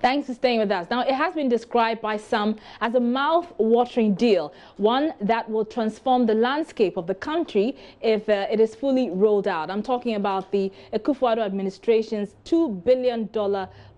Thanks for staying with us. Now, it has been described by some as a mouth-watering deal, one that will transform the landscape of the country if it is fully rolled out. I'm talking about the Akufo-Addo administration's $2 billion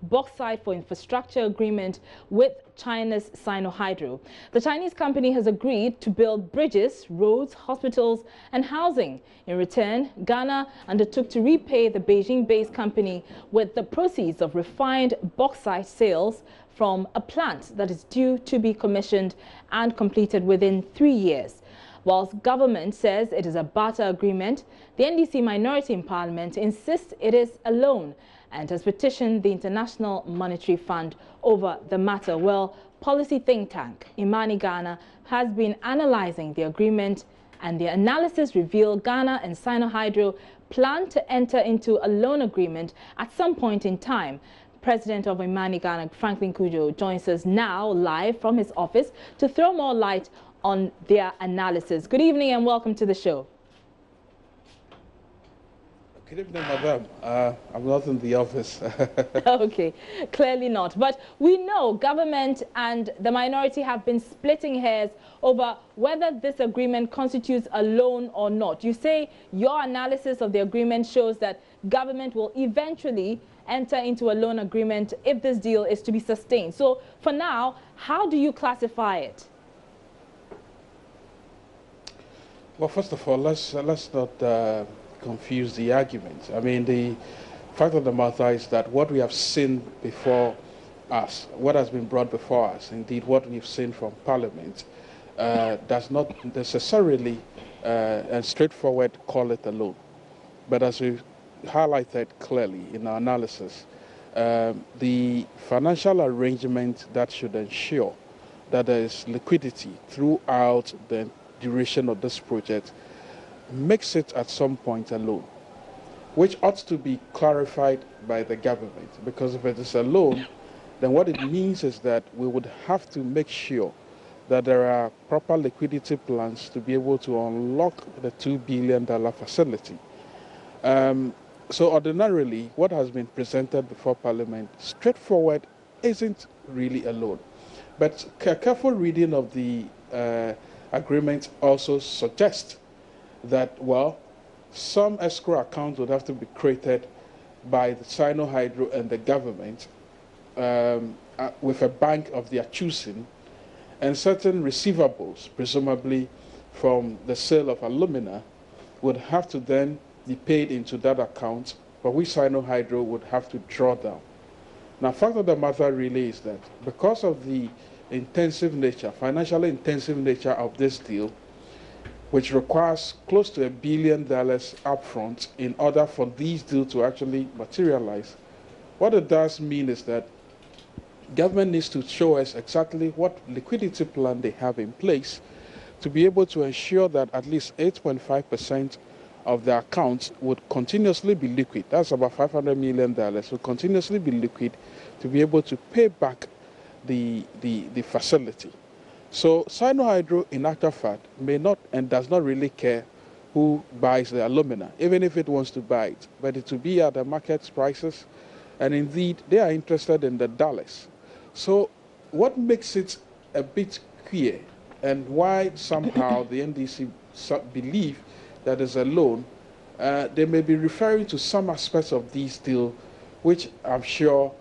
bauxite for infrastructure agreement with China's Sinohydro. The Chinese company has agreed to build bridges, roads, hospitals and housing. In return, Ghana undertook to repay the Beijing-based company with the proceeds of refined bauxite sales from a plant that is due to be commissioned and completed within 3 years. Whilst government says it is a barter agreement, the NDC minority in parliament insists it is a loan and has petitioned the International Monetary Fund over the matter. Well, policy think tank IMANI Ghana has been analyzing the agreement, and the analysis revealed Ghana and Sinohydro plan to enter into a loan agreement at some point in time. President of IMANI Ghana, Franklin Cudjoe, joins us now live from his office to throw more light on their analysis. Good evening and welcome to the show. Good evening, madam. I'm not in the office. Okay, clearly not. But we know government and the minority have been splitting hairs over whether this agreement constitutes a loan or not. You say your analysis of the agreement shows that government will eventually enter into a loan agreement if this deal is to be sustained. So for now, how do you classify it? Well, first of all, let's not confuse the argument. I mean, the fact of the matter is that what we have seen before us, what has been brought before us, indeed what we've seen from Parliament, does not necessarily and straightforward call it a loan. But as we've highlighted clearly in our analysis, the financial arrangement that should ensure that there is liquidity throughout the duration of this project makes it at some point a loan, which ought to be clarified by the government, because if it is a loan, then what it means is that we would have to make sure that there are proper liquidity plans to be able to unlock the $2 billion facility. So ordinarily, what has been presented before Parliament, straightforward, isn't really a loan. But a careful reading of the agreement also suggests that, well, some escrow account would have to be created by the Sinohydro and the government with a bank of their choosing, and certain receivables, presumably from the sale of alumina, would have to then be paid into that account, but which Sinohydro would have to draw down. Now, fact of the matter really is that because of the intensive nature, financially intensive nature of this deal, which requires close to $1 billion upfront in order for these deals to actually materialize, what it does mean is that government needs to show us exactly what liquidity plan they have in place to be able to ensure that at least 8.5% of the accounts would continuously be liquid. That's about $500 million would continuously be liquid to be able to pay back the facility. So Sinohydro, in actual fact, may not and does not really care who buys the alumina, even if it wants to buy it, but it will be at the market prices, and indeed they are interested in the dollars. So what makes it a bit clear, and why somehow the NDC believe that is a loan, they may be referring to some aspects of this deal, which I'm sure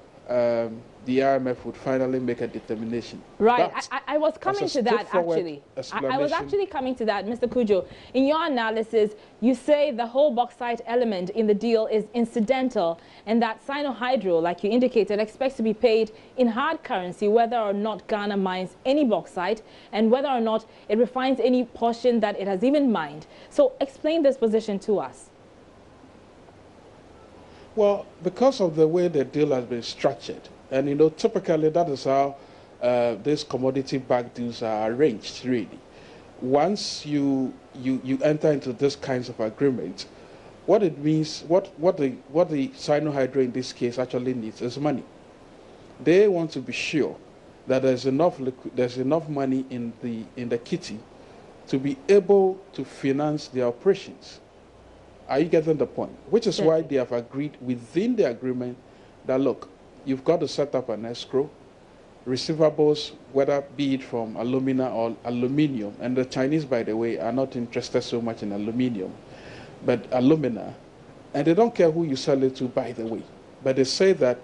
the IMF would finally make a determination. Right. I was coming to that, actually. I was actually coming to that, Mr. Cudjoe. In your analysis, you say the whole bauxite element in the deal is incidental, and that Sinohydro, like you indicated, expects to be paid in hard currency whether or not Ghana mines any bauxite and whether or not it refines any portion that it has even mined. So explain this position to us. Well, because of the way the deal has been structured, and you know, typically that is how these commodity-backed deals are arranged, really. Once you enter into these kinds of agreements, what it means, what the Sinohydro in this case actually needs is money. They want to be sure that there's enough money in the kitty to be able to finance their operations. Are you getting the point? Which is why they have agreed within the agreement that, look, you've got to set up an escrow. Receivables, whether be it from alumina or aluminium, and the Chinese, by the way, are not interested so much in aluminium, but alumina, and they don't care who you sell it to, by the way. But they say that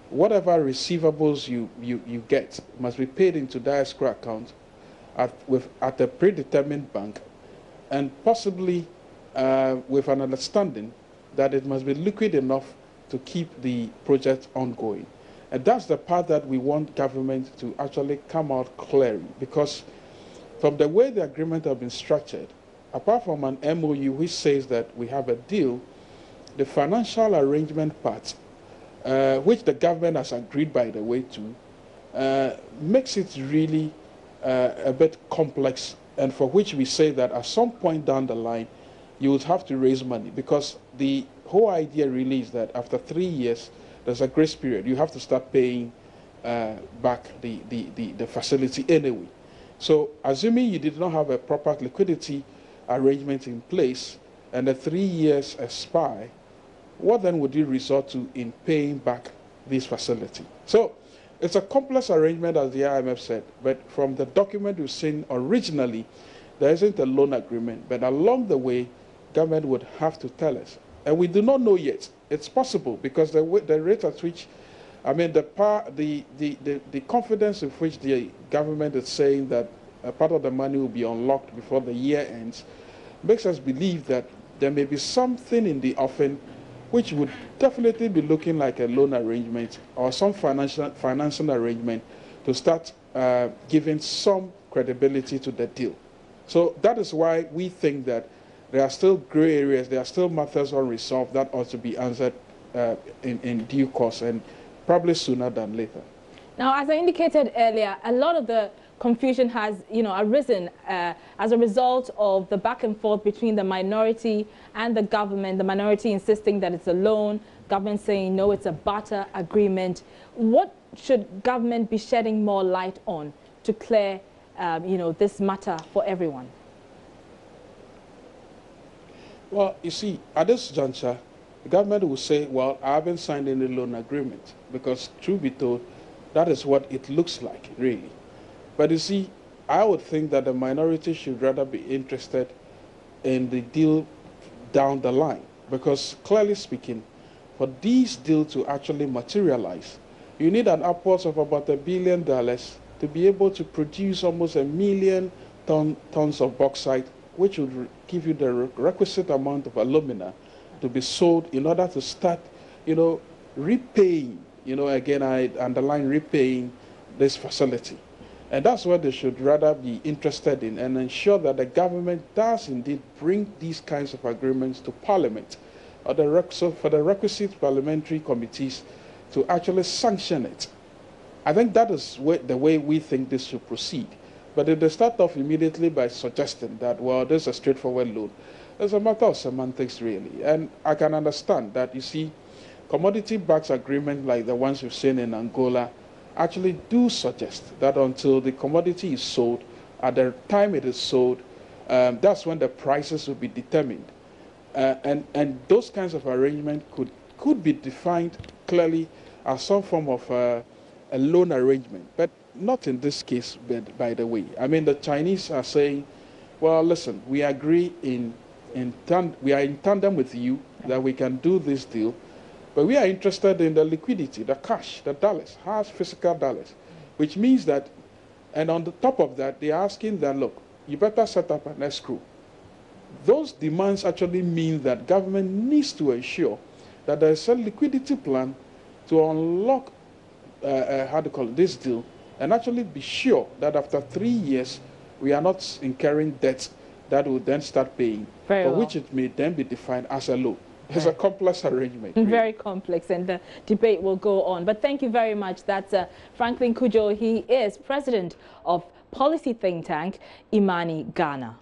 whatever receivables you get must be paid into the escrow account at a predetermined bank, and possibly with an understanding that it must be liquid enough to keep the project ongoing. And that's the part that we want government to actually come out clearly, because from the way the agreement has been structured, apart from an MOU which says that we have a deal, the financial arrangement part, which the government has agreed, by the way, to, makes it really a bit complex, and for which we say that at some point down the line, you would have to raise money, because the whole idea really is that after 3 years, there's a grace period. You have to start paying back the facility anyway. So assuming you did not have a proper liquidity arrangement in place and the 3 years expire, what then would you resort to in paying back this facility? So it's a complex arrangement, as the IMF said, but from the document we've seen originally, there isn't a loan agreement, but along the way, government would have to tell us. And we do not know yet. It's possible, because the rate at which, I mean, the confidence with which the government is saying that a part of the money will be unlocked before the year ends makes us believe that there may be something in the offing which would definitely be looking like a loan arrangement or some financial arrangement to start giving some credibility to the deal. So that is why we think that there are still gray areas, there are still matters unresolved that ought to be answered in due course, and probably sooner than later. Now, as I indicated earlier, a lot of the confusion has, arisen as a result of the back and forth between the minority and the government. The minority insisting that it's a loan, government saying no, it's a barter agreement. What should government be shedding more light on to clear, this matter for everyone? Well, you see, at this juncture, the government will say, well, I haven't signed any loan agreement, because truth be told, that is what it looks like, really. But you see, I would think that the minority should rather be interested in the deal down the line, because clearly speaking, for this deal to actually materialize, you need an upwards of about $1 billion to be able to produce almost 1 million tons of bauxite, which would give you the requisite amount of alumina to be sold in order to start, repaying, again, I underline repaying this facility. And that's what they should rather be interested in, and ensure that the government does indeed bring these kinds of agreements to Parliament, or for the requisite parliamentary committees to actually sanction it. I think that is the way we think this should proceed. But if they start off immediately by suggesting that, well, this is a straightforward loan, it's a matter of semantics, really. And I can understand that, you see, commodity-backed agreements like the ones we've seen in Angola actually do suggest that until the commodity is sold, at the time it is sold, that's when the prices will be determined. And those kinds of arrangements could be defined clearly as some form of a loan arrangement. But not in this case, by the way. I mean, the Chinese are saying, well, listen, we agree we are in tandem with you that we can do this deal, but we are interested in the liquidity, the cash, the dollars, hard physical dollars, which means that, and on the top of that, they are asking that, look, you better set up an escrow. Those demands actually mean that government needs to ensure that there is a liquidity plan to unlock, this deal, and actually be sure that after 3 years, we are not incurring debts that will then start paying, which it may then be defined as a loan. It's a complex arrangement. Really. Very complex, and the debate will go on. But thank you very much. That's Franklin Cudjoe. He is president of policy think tank IMANI Ghana.